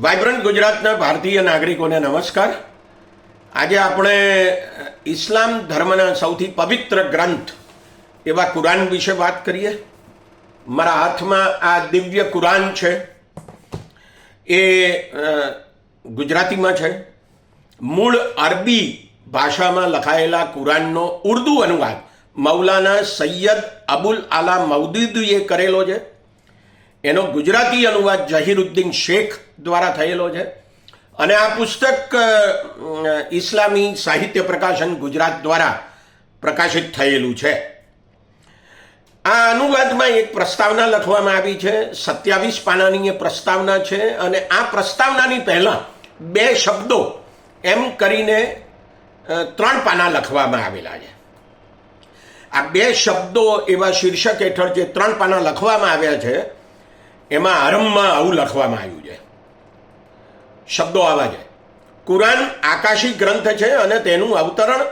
Vibrant ગુજરાતના ભારતીય નાગરિકોને નમસ્કાર. આજે આપણે ઇસ્લામ ધર્મના સૌથી પવિત્ર ગ્રંથ એવા કુરાન વિશે વાત કરીએ. મારા હાથમાં આ દિવ્ય કુરાન છે. એ ગુજરાતીમાં છે. મૂળ અરબી ભાષામાં લખાયેલા કુરાનનો ઉર્દુ અનુવાદ મૌલાના સૈયદ અબુલ આલા મૌદૂદીએ કરેલો છે. એનો ગુજરાતી અનુવાદ ઝહીરુદ્દીન શેખ દ્વારા થયેલો છે. અને આ પુસ્તક ઇસ્લામી સાહિત્ય પ્રકાશન ગુજરાત દ્વારા પ્રકાશિત થયેલું છે. આ અનુવાદમાં એક પ્રસ્તાવના લખવામાં આવી છે. 27 પાનાની એ પ્રસ્તાવના છે. અને આ પ્રસ્તાવનાની પહેલાં 2 શબ્દો એમ કરીને 3 પાના લખવામાં આવેલા છે. આ 2 શબ્દો એવા શીર્ષક હેઠળ જે 3 પાના લખવામાં આવ્યા છે એમાં આરંભમાં આવું લખવામાં આવ્યું છે. શબ્દો આવા છે: કુરાન આકાશી ગ્રંથ છે અને તેનું અવતરણ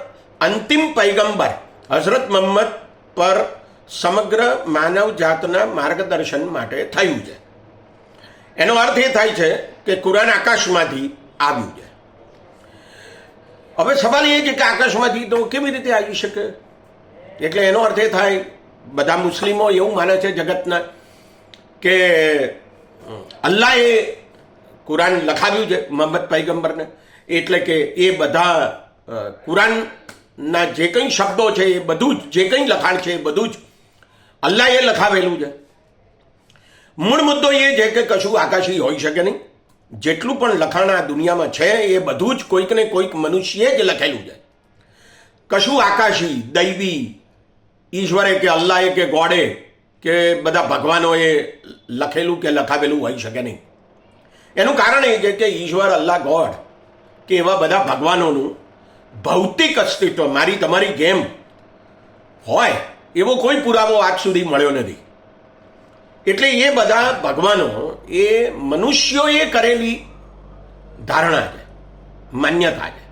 અંતિમ પૈગંબર હઝરત મુહમ્મદ પર સમગ્ર માનવ જાતના માર્ગદર્શન માટે થયું છે. એનો અર્થ એ થાય છે કે કુરાન આકાશમાંથી આવ્યું છે. હવે સવાલ એ છે કે આકાશમાંથી તો કેવી રીતે આવી શકે? એટલે એનો અર્થ એ થાય, બધા મુસ્લિમો એવું માને છે જગતના કે અલ્લાહે કુરાન લખાવ્યું છે મોહમ્મદ પૈગંબરને, એટલે કે એ બધા કુરાનના જે કંઈ શબ્દો છે એ બધું જ, જે કંઈ લખાણ છે એ બધું જ અલ્લાહે લખાવેલું છે. મૂળ મુદ્દો એ છે કે કશું આકાશી હોઈ શકે નહીં. જેટલું પણ લખાણ આ દુનિયામાં છે એ બધું જ કોઈક ને કોઈક મનુષ્યએ જ લખેલું છે. કશું આકાશી, દૈવી, ઈશ્વરે કે અલ્લાહે કે ગોડે કે બધા ભગવાનોએ લખેલું કે લખાવેલું હોઈ શકે નહીં. એનું કારણ એ છે કે ઈશ્વર, અલ્લાહ, ગોડ કે એવા બધા ભગવાનોનું ભૌતિક અસ્તિત્વ મારી તમારી જેમ હોય એવો કોઈ પુરાવો આજ સુધી મળ્યો નથી. એટલે એ બધા ભગવાનો એ મનુષ્યોએ કરેલી ધારણા છે, માન્યતા છે.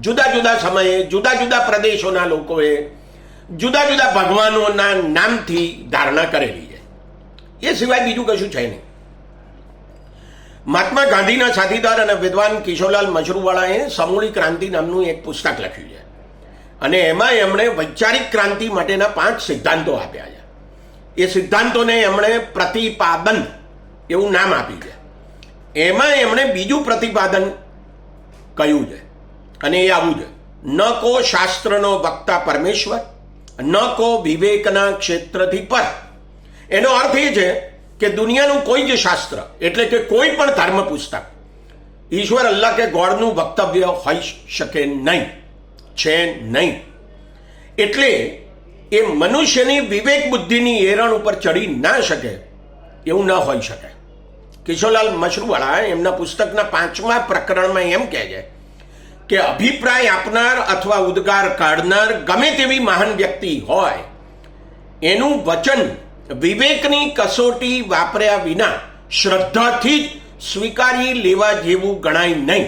જુદા જુદા સમયે જુદા જુદા પ્રદેશોના લોકોએ જુદા જુદા ભગવાનોના નામથી ધારણા કરેલી છે. એ સિવાય બીજું કશું છે નહીં. મહાત્મા ગાંધીના સાથીદાર અને વિદ્વાન કિશોરલાલ મશરૂવાળાએ સમૂળી ક્રાંતિ નામનું એક પુસ્તક લખ્યું છે. અને એમાં એમણે વૈચારિક ક્રાંતિ માટેના 5 સિદ્ધાંતો આપ્યા છે. એ સિદ્ધાંતોને એમણે પ્રતિપાદન એવું નામ આપ્યું છે. એમાં એમણે બીજું પ્રતિપાદન કહ્યું છે અને એ આવું છે: ન કો શાસ્ત્રનો વક્તા પરમેશ્વર, ન કો વિવેકના ક્ષેત્રથી પર. એનો અર્થ એ છે કે દુનિયાનું કોઈ જ શાસ્ત્ર, એટલે કે કોઈ પણ ધર્મ પુસ્તક ઈશ્વર, અલ્લાહ કે ગોડનું વક્તવ્ય હોઈ શકે નહીં, છે નહીં. એટલે એ મનુષ્યની વિવેક બુદ્ધિની એરણ ઉપર ચડી ના શકે એવું ન હોઈ શકે. કિશોરલાલ મશરૂવાળા એમના પુસ્તકના 5મા પ્રકરણમાં એમ કહે છે કે અભિપ્રાય આપનાર અથવા ઉદ્ગાર કાઢનાર ગમે તેવી મહાન વ્યક્તિ હોય એનું વચન વિવેકની કસોટી વાપર્યા વિના શ્રદ્ધાથી જ સ્વીકારી લેવા જેવું ગણાય નહીં.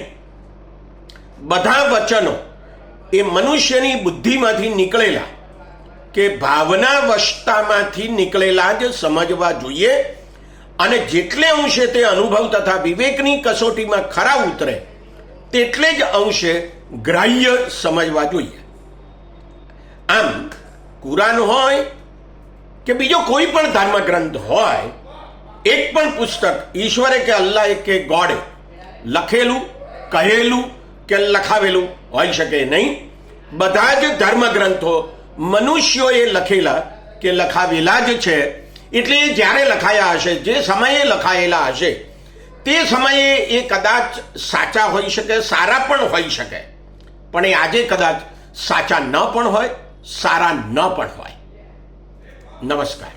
બધા વચનો એ મનુષ્યની બુદ્ધિમાંથી નીકળેલા કે ભાવનાવશતામાંથી નીકળેલા જ સમજવા જોઈએ. અને જેટલે અંશે તે અનુભવ તથા વિવેકની કસોટીમાં ખરા ઉતરે તેટલે જ અંશે ગ્રાહ્ય સમજવા જોઈએ. આમ કુરાન હોય કે બીજો કોઈ પણ ધર્મગ્રંથ હોય, એક પણ પુસ્તક ઈશ્વરે કે અલ્લાહે કે ગોડે લખેલું, કહેલું કે લખાવેલું હોઈ શકે નહીં. બધા જ ધર્મગ્રંથો મનુષ્યોએ લખેલા કે લખાવેલા જ છે. એટલે એ જ્યારે લખાયા હશે, જે સમયે લખાયેલા હશે, તે સમયે એ કદાચ સાચા હોઈ શકે, સારા પણ હોઈ શકે. પણ એ આજે કદાચ સાચા ન પણ હોય, સારા ન પણ હોય. નમસ્કાર.